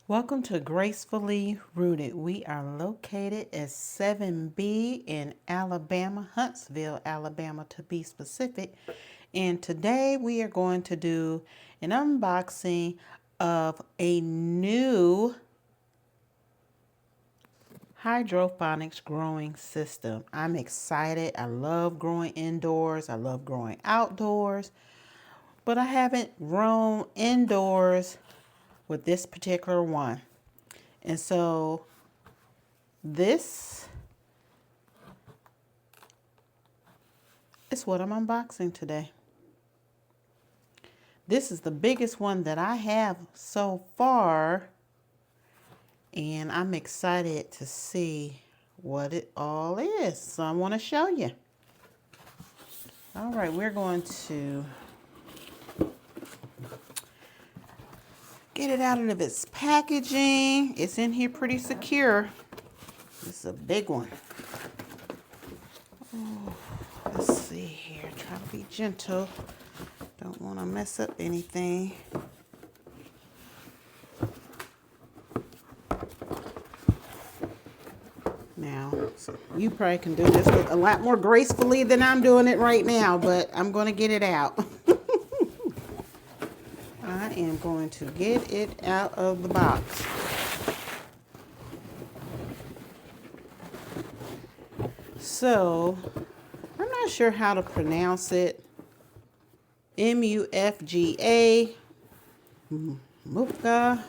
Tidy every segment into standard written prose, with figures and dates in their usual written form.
Welcome to Gracefully Rooted. We are located at 7B in Alabama, Huntsville, Alabama to be specific. And today we are going to do an unboxing of a new hydroponics growing system. I'm excited. I love growing indoors. I love growing outdoors. But I haven't grown indoors with this particular one. And so this is what I'm unboxing today. This is the biggest one that I have so far, and I'm excited to see what it all is. So I want to show you. All right, we're going to get it out of its packaging. It's in here pretty secure. This is a big one. Oh, let's see here. Try to be gentle. Don't want to mess up anything. Now, so you probably can do this a lot more gracefully than I'm doing it right now, but I'm going to get it out. I am going to get it out of the box. So, I'm not sure how to pronounce it. Mufga. Mufga.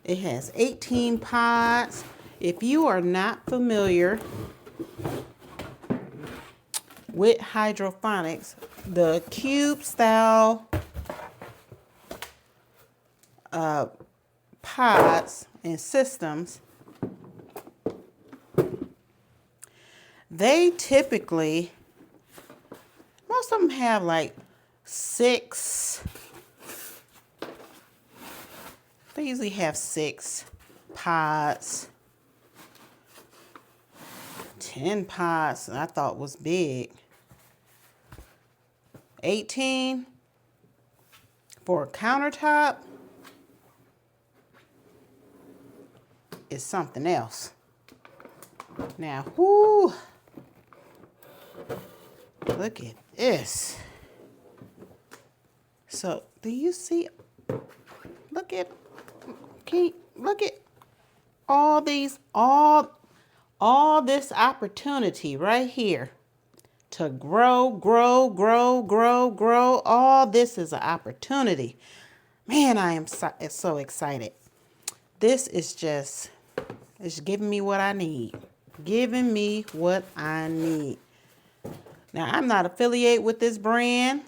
It has 18 pods. If you are not familiar with hydroponics, the cube style pods and systems, they typically, most of them have like 6, they usually have 6 pods, 10 pods, I thought was big. 18 for a countertop is something else. Now, whoo, look at this. So, do you see? Look at all these, all this opportunity right here to grow. All this is an opportunity. Man, I am so excited. This is just, it's giving me what I need. Giving me what I need. Now, I'm not affiliated with this brand.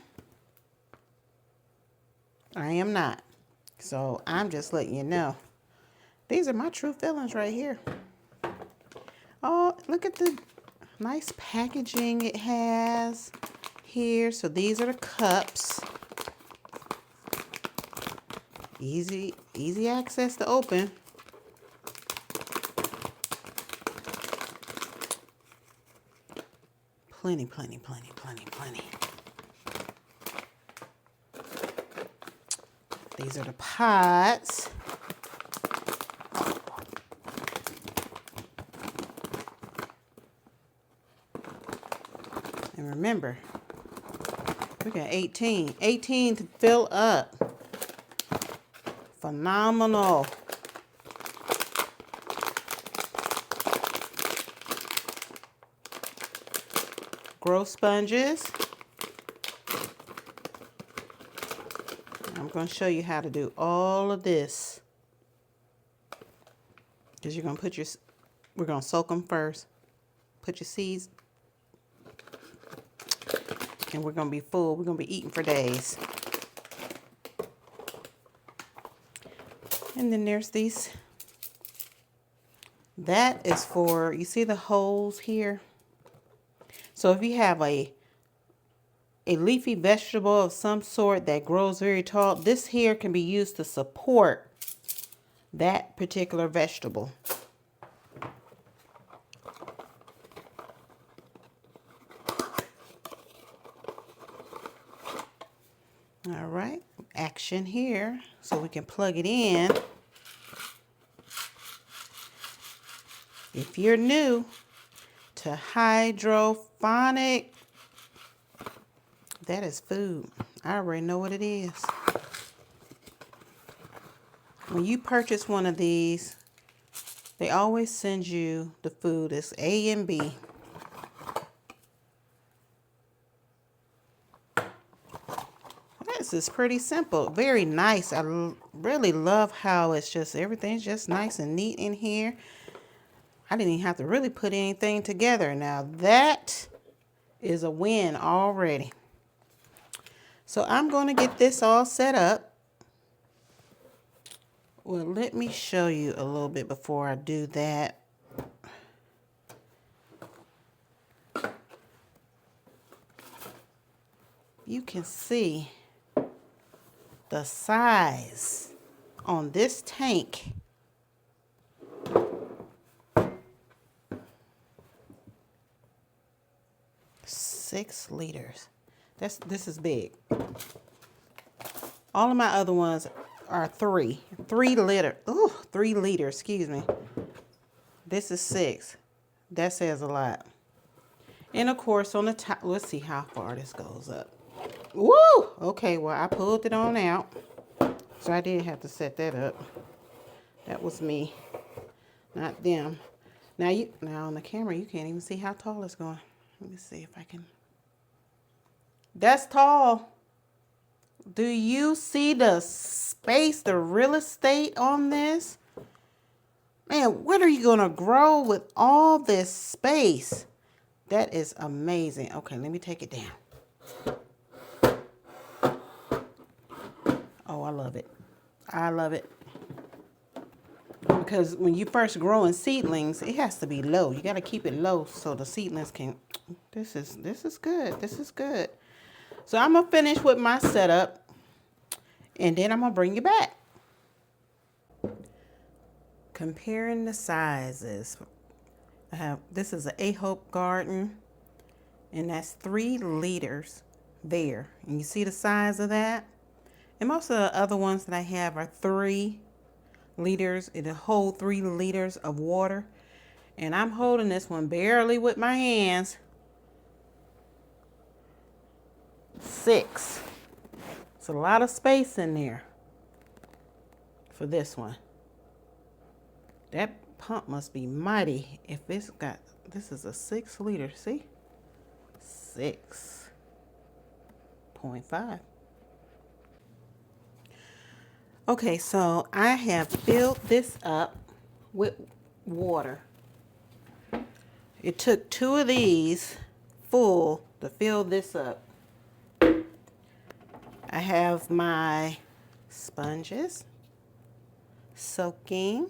I am not. So, I'm just letting you know. These are my true feelings right here. Oh, look at the nice packaging it has here. So, these are the cups. Easy access to open. Plenty. These are the pods. And remember, we got 18 to fill up. Phenomenal. Grow sponges. I'm going to show you how to do all of this. Because you're going to put your, we're going to soak them first. Put your seeds. And we're going to be full. We're going to be eating for days. And then there's these. That is for, you see the holes here? So if you have a leafy vegetable of some sort that grows very tall, this here can be used to support that particular vegetable. All right, action here, so we can plug it in. If you're new to hydroponic, that is food. I already know what it is. When you purchase one of these, they always send you the food. It's A and B. This is pretty simple. Very nice. I really love how it's just, everything's just nice and neat in here. I didn't even have to really put anything together. Now that is a win already. So I'm going to get this all set up. Well, let me show you a little bit before I do that. You can see the size on this tank. Six liters. This is big. All of my other ones are 3 liter. Ooh, 3 liters, excuse me. This is 6. That says a lot. And of course on the top, let's see how far this goes up. Woo! Okay, well I pulled it on out. So I did have to set that up. That was me, not them. Now on the camera you can't even see how tall it's going. Let me see if I can. That's tall. Do you see the space, the real estate on this? Man, what are you going to grow with all this space? That is amazing. Okay, let me take it down. Oh, I love it. I love it. Because when you first growing seedlings, it has to be low. You got to keep it low so the seedlings can. This is good. This is good. So I'm going to finish with my setup. And then I'm going to bring you back. Comparing the sizes. This is an A-Hope garden. And that's 3 liters there. And you see the size of that? And most of the other ones that I have are 3 liters. It'll hold 3 liters of water. And I'm holding this one barely with my hands. 6. It's a lot of space in there for this one. That pump must be mighty if it's got, this is a 6 liter, see? 6.5. Okay, so I have filled this up with water. It took 2 of these full to fill this up. I have my sponges soaking.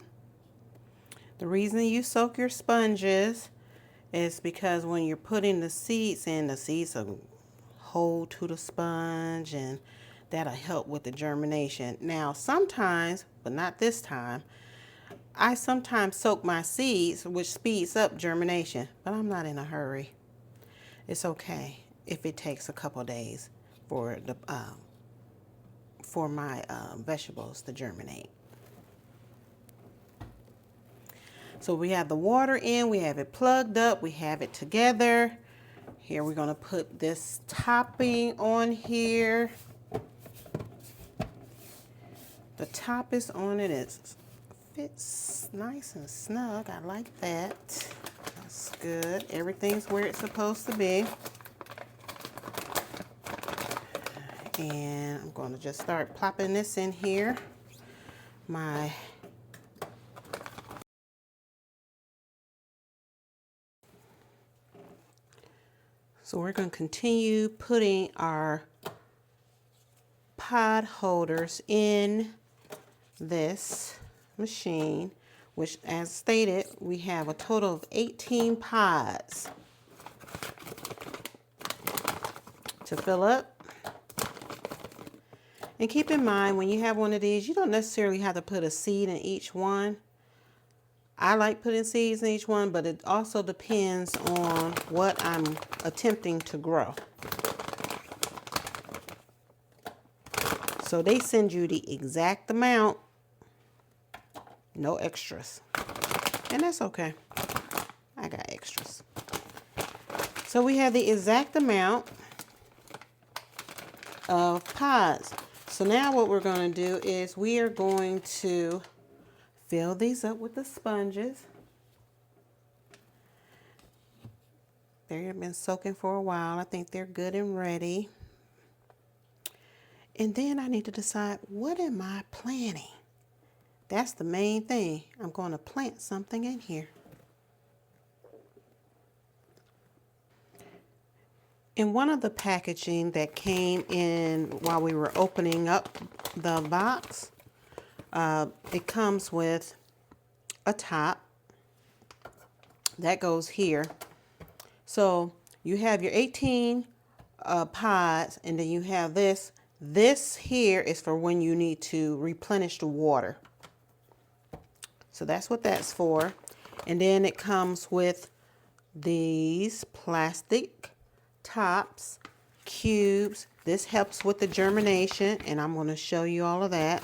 The reason you soak your sponges is because when you're putting the seeds in, the seeds will hold to the sponge and that'll help with the germination. Now sometimes, but not this time, I sometimes soak my seeds, which speeds up germination, but I'm not in a hurry. It's okay if it takes a couple days for the my vegetables to germinate. So we have the water in, we have it plugged up, we have it together. Here we're going to put this topping on here. The top is on it. It fits nice and snug. I like that. That's good. Everything's where it's supposed to be. And I'm going to just start plopping this in here. So we're going to continue putting our pod holders in this machine, which as stated, we have a total of 18 pods to fill up. And keep in mind, when you have one of these, you don't necessarily have to put a seed in each one. I like putting seeds in each one, but it also depends on what I'm attempting to grow. So they send you the exact amount, no extras. And that's okay. I got extras. So we have the exact amount of pods. So now what we're going to do is we are going to fill these up with the sponges. They've been soaking for a while. I think they're good and ready. And then I need to decide, what am I planting? That's the main thing. I'm going to plant something in here. In one of the packaging that came in while we were opening up the box, it comes with a top that goes here. So you have your 18 pods, and then you have this. This here is for when you need to replenish the water. So that's what that's for. And then it comes with these plastic tops, cubes. This helps with the germination, and I'm going to show you all of that.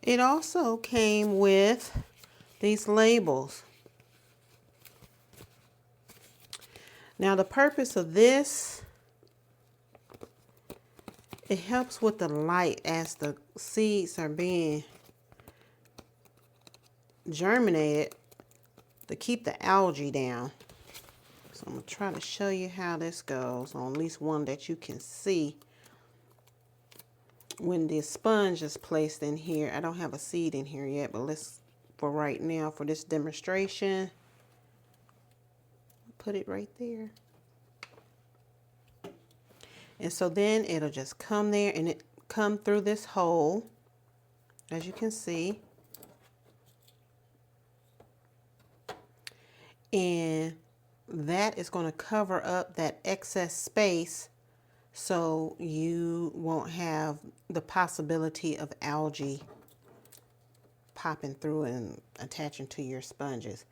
It also came with these labels. Now the purpose of this, it helps with the light as the seeds are being germinated to keep the algae down. So I'm going to try to show you how this goes on at least one that you can see. When the sponge is placed in here, I don't have a seed in here yet, but let's, for right now, for this demonstration, put it right there. And so then it'll just come there and it come through this hole, as you can see. And that is going to cover up that excess space so you won't have the possibility of algae popping through and attaching to your sponges.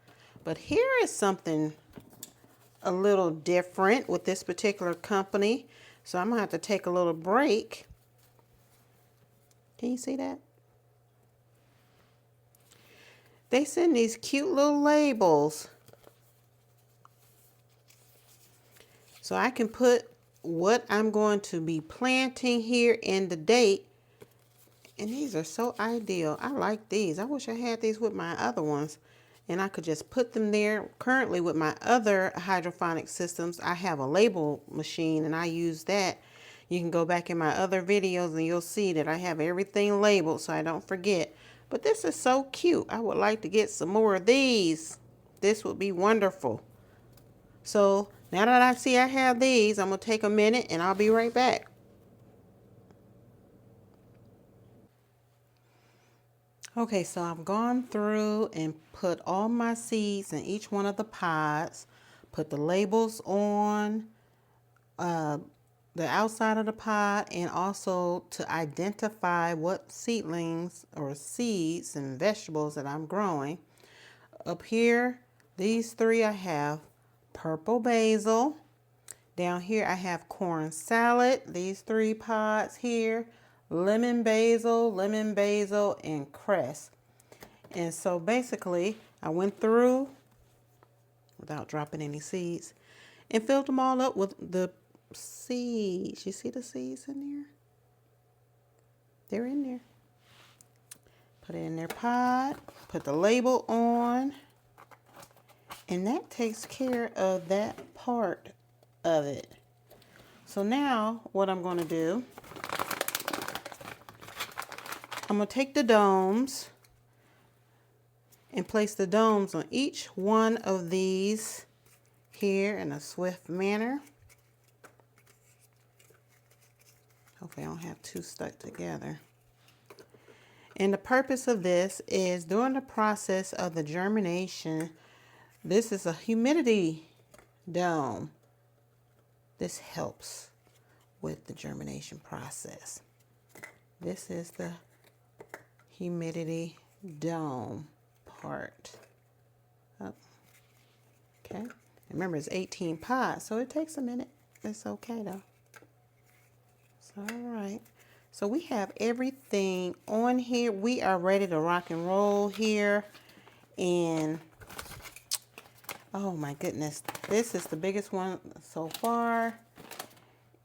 But here is something a little different with this particular company. So I'm going to have to take a little break. Can you see that? They send these cute little labels. So I can put what I'm going to be planting here and the date. And these are so ideal. I like these. I wish I had these with my other ones. And I could just put them there. Currently with my other hydroponic systems, I have a label machine and I use that. You can go back in my other videos and you'll see that I have everything labeled so I don't forget. But this is so cute. I would like to get some more of these. This would be wonderful. So now that I see I have these, I'm going to take a minute and I'll be right back. Okay, so I've gone through and put all my seeds in each one of the pods, put the labels on the outside of the pod, and also to identify what seedlings or seeds and vegetables that I'm growing. Up here, these three I have purple basil. Down here I have corn salad, these three pods here, lemon basil, and cress. And so basically I went through without dropping any seeds and filled them all up with the seeds. You see the seeds in there? They're in there. Put it in their pod, put the label on, and that takes care of that part of it. So now what I'm going to do, I'm going to take the domes and place the domes on each one of these here in a swift manner. Hopefully I don't have two stuck together. And the purpose of this is during the process of the germination, this is a humidity dome. This helps with the germination process. This is the humidity dome part. Oh, okay. Remember, it's 18 pods, so it takes a minute. It's okay though. It's all right. So we have everything on here. We are ready to rock and roll here. And oh my goodness, this is the biggest one so far.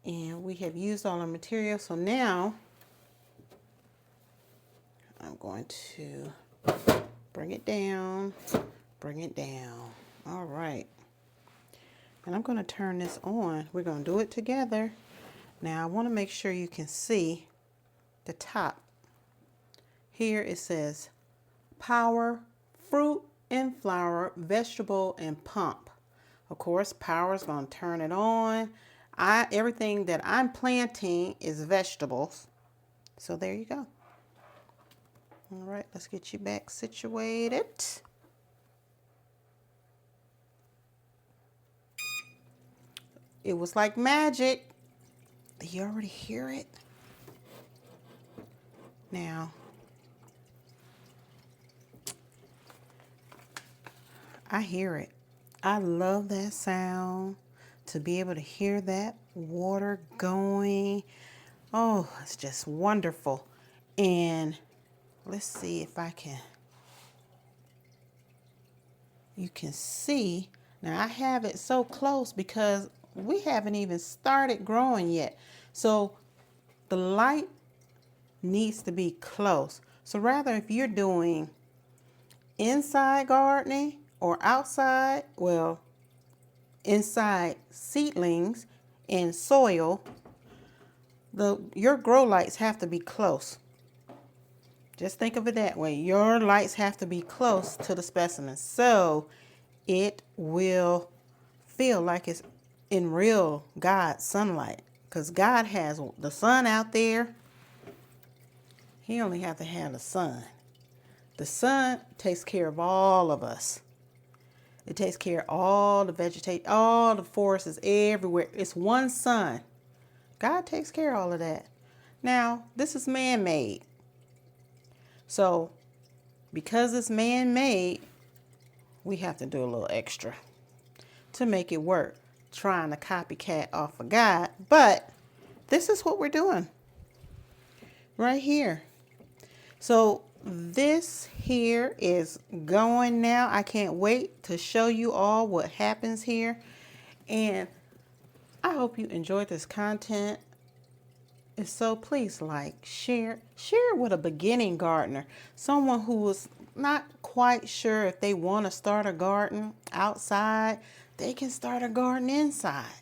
And we have used all our material. So now I'm going to bring it down, bring it down. All right. And I'm going to turn this on. We're going to do it together. Now I want to make sure you can see the top. Here it says power, fruit and flower, vegetable and pump. Of course, power is going to turn it on. Everything that I'm planting is vegetables. So there you go. All right, let's get you back situated. It was like magic. Do you already hear it? Now, I hear it. I love that sound, to be able to hear that water going. Oh, it's just wonderful. And let's see if I can. You can see. Now I have it so close because we haven't even started growing yet. So the light needs to be close. So rather, if you're doing inside gardening or outside, well, inside seedlings in soil, your grow lights have to be close. Just think of it that way. Your lights have to be close to the specimen, so it will feel like it's in real God sunlight. Because God has the sun out there. He only has to have the sun. The sun takes care of all of us. It takes care of all the vegetation, all the forests everywhere. It's one sun. God takes care of all of that. Now, this is man-made. So, because it's man-made, we have to do a little extra to make it work. Trying to copycat off of God, but this is what we're doing right here. So this here is going now. I can't wait to show you all what happens here. And I hope you enjoyed this content. If so, please like, share with a beginning gardener, someone who is not quite sure if they want to start a garden outside. They can start a garden inside.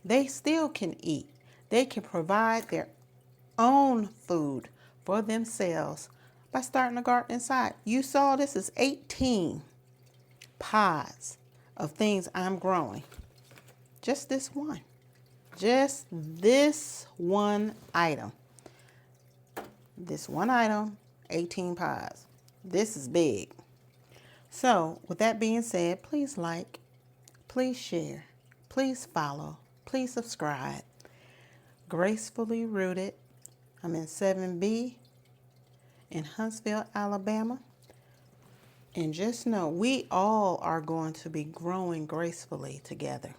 They still can eat. They can provide their own food for themselves by starting a garden inside. You saw this is 18 pods of things I'm growing. Just this one. Just this one item. This one item, 18 pods. This is big. So, with that being said, please like, please share, please follow, please subscribe. Gracefully Rooted. I'm in 7B in Huntsville, Alabama. And just know, we all are going to be growing gracefully together.